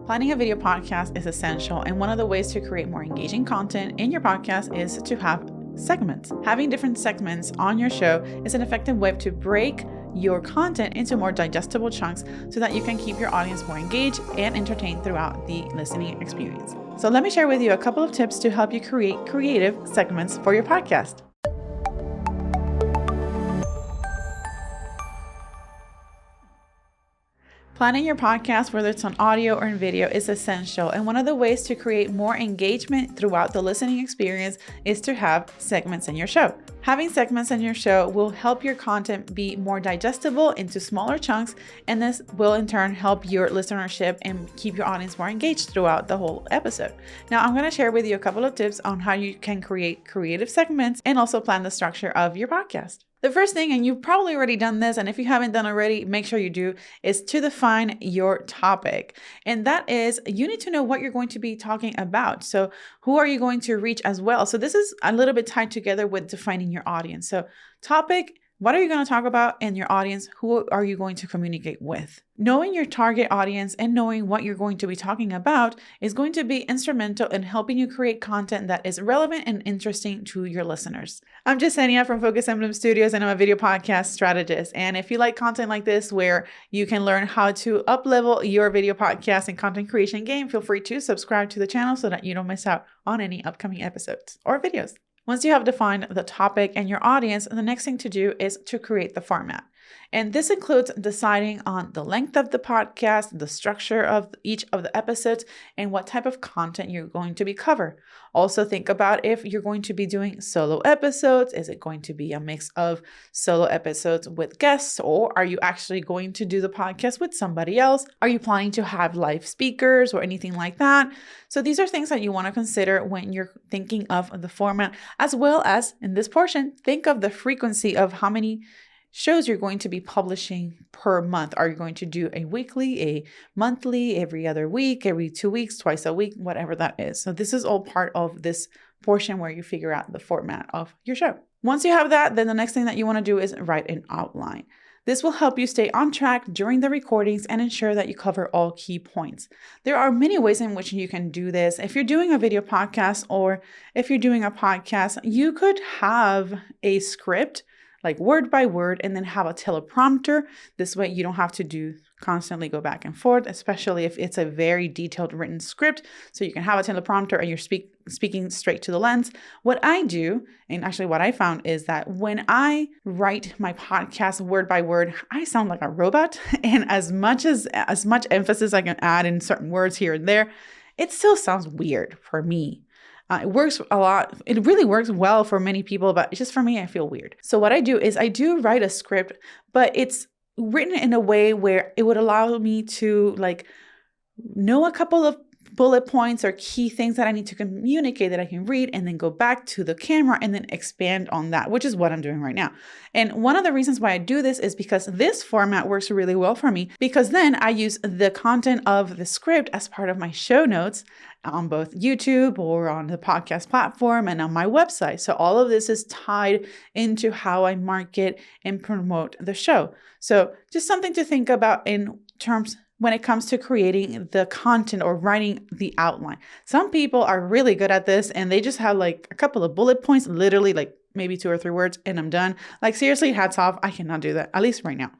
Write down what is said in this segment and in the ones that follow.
Planning a video podcast is essential, and one of the ways to create more engaging content in your podcast is to have segments. Having different segments on your show is an effective way to break your content into more digestible chunks so that you can keep your audience more engaged and entertained throughout the listening experience. So let me share with you a couple of tips to help you create creative segments for your podcast. Planning your podcast, whether it's on audio or in video, is essential. And one of the ways to create more engagement throughout the listening experience is to have segments in your show. Having segments in your show will help your content be more digestible into smaller chunks, and this will in turn help your listenership and keep your audience more engaged throughout the whole episode. Now, I'm going to share with you a couple of tips on how you can create creative segments and also plan the structure of your podcast. The first thing, and you've probably already done this, and if you haven't done already, make sure you do, is to define your topic. And that is, you need to know what you're going to be talking about. So who are you going to reach as well? So this is a little bit tied together with defining your audience. So topic, what are you going to talk about, and your audience, who are you going to communicate with? Knowing your target audience and knowing what you're going to be talking about is going to be instrumental in helping you create content that is relevant and interesting to your listeners. I'm Yesenia from Focus Emblem Studios, and I'm a video podcast strategist. And if you like content like this, where you can learn how to up-level your video podcast and content creation game, feel free to subscribe to the channel so that you don't miss out on any upcoming episodes or videos. Once you have defined the topic and your audience, the next thing to do is to create the format. And this includes deciding on the length of the podcast, the structure of each of the episodes, and what type of content you're going to be cover. Also think about if you're going to be doing solo episodes. Is it going to be a mix of solo episodes with guests, or are you actually going to do the podcast with somebody else? Are you planning to have live speakers or anything like that? So these are things that you want to consider when you're thinking of the format, as well as in this portion, think of the frequency of how many shows you're going to be publishing per month. Are you going to do a weekly, a monthly, every other week, every 2 weeks, twice a week, whatever that is. So this is all part of this portion where you figure out the format of your show. Once you have that, then the next thing that you want to do is write an outline. This will help you stay on track during the recordings and ensure that you cover all key points. There are many ways in which you can do this. If you're doing a video podcast or if you're doing a podcast, you could have a script like word by word, and then have a teleprompter. This way you don't have to constantly go back and forth, especially if it's a very detailed written script. So you can have a teleprompter and you're speaking straight to the lens. What I do, and actually what I found, is that when I write my podcast word by word, I sound like a robot. And as much emphasis I can add in certain words here and there, it still sounds weird for me. It works a lot. It really works well for many people, but just for me, I feel weird. So what I do is I do write a script, but it's written in a way where it would allow me to know a couple of bullet points or key things that I need to communicate that I can read, and then go back to the camera and then expand on that, which is what I'm doing right now. And one of the reasons why I do this is because this format works really well for me, because then I use the content of the script as part of my show notes on both YouTube or on the podcast platform and on my website. So all of this is tied into how I market and promote the show. So just something to think about in terms when it comes to creating the content or writing the outline. Some people are really good at this, and they just have a couple of bullet points, literally maybe 2 or 3 words, and I'm done. Seriously, hats off. I cannot do that, at least right now.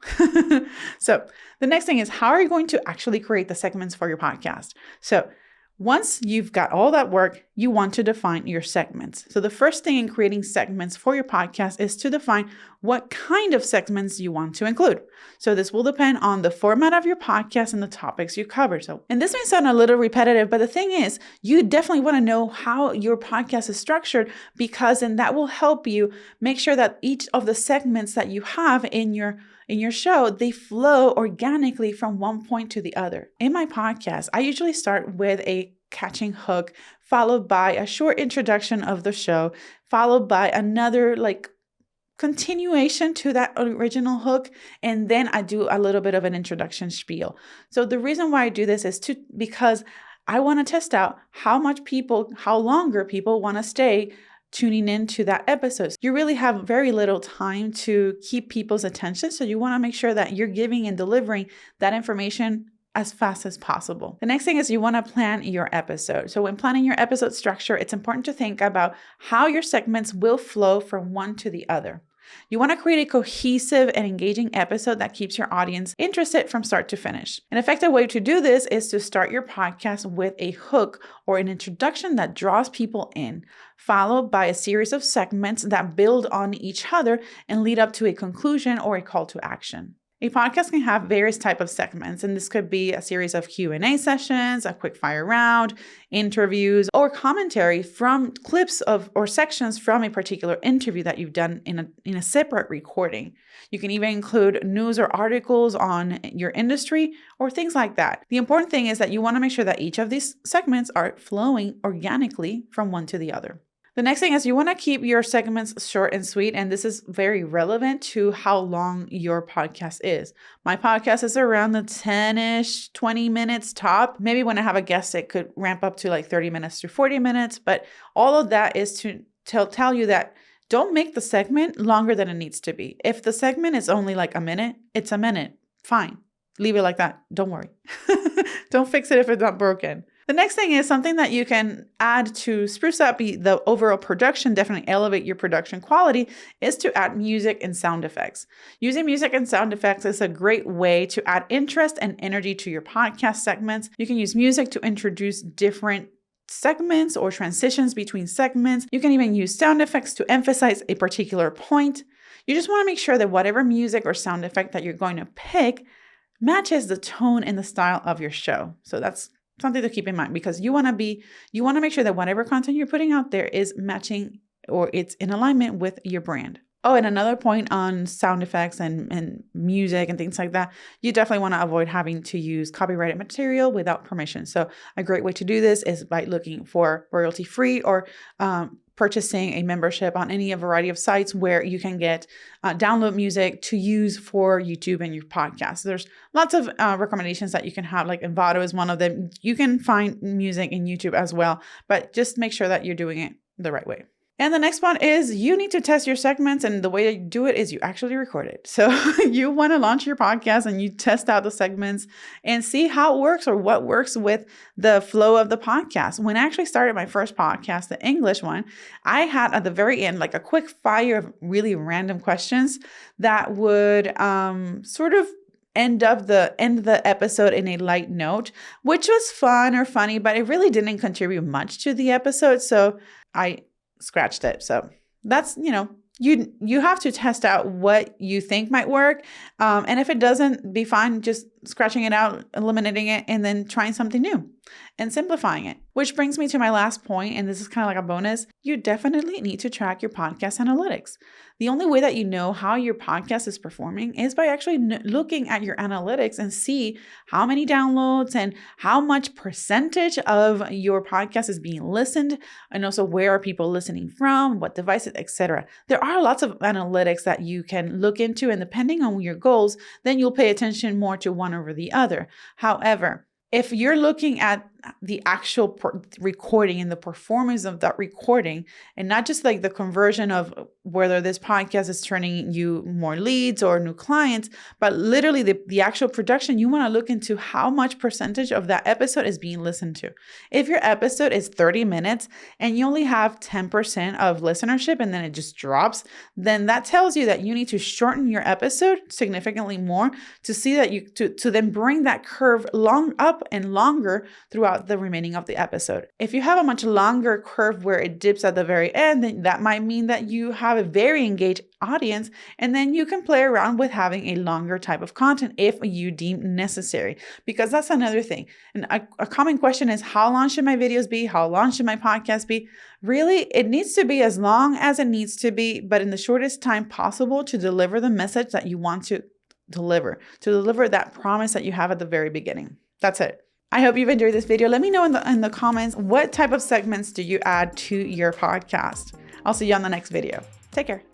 So the next thing is, how are you going to actually create the segments for your podcast? So once you've got all that work, you want to define your segments. So the first thing in creating segments for your podcast is to define what kind of segments you want to include. So this will depend on the format of your podcast and the topics you cover. And this may sound a little repetitive, but the thing is, you definitely want to know how your podcast is structured, because then that will help you make sure that each of the segments that you have in your show, they flow organically from one point to the other. In my podcast, I usually start with a catching hook, followed by a short introduction of the show, followed by another continuation to that original hook, and then I do a little bit of an introduction spiel. So the reason why I do this is because I want to test out how longer people want to stay tuning into that episode. You really have very little time to keep people's attention. So you want to make sure that you're giving and delivering that information as fast as possible. The next thing is you want to plan your episode. So when planning your episode structure, it's important to think about how your segments will flow from one to the other. You want to create a cohesive and engaging episode that keeps your audience interested from start to finish. An effective way to do this is to start your podcast with a hook or an introduction that draws people in, followed by a series of segments that build on each other and lead up to a conclusion or a call to action. A podcast can have various types of segments, and this could be a series of Q&A sessions, a quick fire round, interviews, or commentary from clips of or sections from a particular interview that you've done in a separate recording. You can even include news or articles on your industry or things like that. The important thing is that you want to make sure that each of these segments are flowing organically from one to the other. The next thing is you want to keep your segments short and sweet, and this is very relevant to how long your podcast is. My podcast is around the 10-ish, 20 minutes top. Maybe when I have a guest, it could ramp up to like 30 minutes to 40 minutes, but all of that is to tell you that don't make the segment longer than it needs to be. If the segment is only like a minute, it's a minute. Fine. Leave it like that. Don't worry. Don't fix it if it's not broken. The next thing is something that you can add to spruce up the overall production, definitely elevate your production quality, is to add music and sound effects. Using music and sound effects is a great way to add interest and energy to your podcast segments. You can use music to introduce different segments or transitions between segments. You can even use sound effects to emphasize a particular point. You just want to make sure that whatever music or sound effect that you're going to pick matches the tone and the style of your show. So that's something to keep in mind, because you want to make sure that whatever content you're putting out there is matching or it's in alignment with your brand. Oh, and another point on sound effects and music and things like that, you definitely want to avoid having to use copyrighted material without permission. So a great way to do this is by looking for royalty-free or purchasing a membership on any variety of sites where you can get download music to use for YouTube and your podcast. There's lots of recommendations that you can have, like Envato is one of them. You can find music in YouTube as well, but just make sure that you're doing it the right way. And the next one is you need to test your segments, and the way that you do it is you actually record it. So you want to launch your podcast and you test out the segments and see how it works or what works with the flow of the podcast. When I actually started my first podcast, the English one, I had at the very end like a quick fire of really random questions that would sort of end the episode in a light note, which was fun or funny, but it really didn't contribute much to the episode. So I scratched it. So that's, you have to test out what you think might work. And if it doesn't, be fine just scratching it out, eliminating it, and then trying something new and simplifying it. Which brings me to my last point, and this is kind of like a bonus. You definitely need to track your podcast analytics. The only way that you know how your podcast is performing is by actually looking at your analytics and see how many downloads and how much percentage of your podcast is being listened, and also where are people listening from, what devices, etc. There are lots of analytics that you can look into, and depending on your goals, then you'll pay attention more to one over the other. However, if you're looking at the actual recording and the performance of that recording, and not just like the conversion of whether this podcast is turning you more leads or new clients, but literally the actual production, you want to look into how much percentage of that episode is being listened to. If your episode is 30 minutes and you only have 10% of listenership and then it just drops, then that tells you that you need to shorten your episode significantly more to see that to then bring that curve up and longer throughout the remaining of the episode. If you have a much longer curve where it dips at the very end, then that might mean that you have a very engaged audience, and then you can play around with having a longer type of content if you deem necessary, because that's another thing. And a common question is, how long should my videos be? How long should my podcast be? Really, it needs to be as long as it needs to be, but in the shortest time possible to deliver the message that you want to deliver that promise that you have at the very beginning. That's it. I hope you've enjoyed this video. Let me know in the comments, what type of segments do you add to your podcast? I'll see you on the next video. Take care.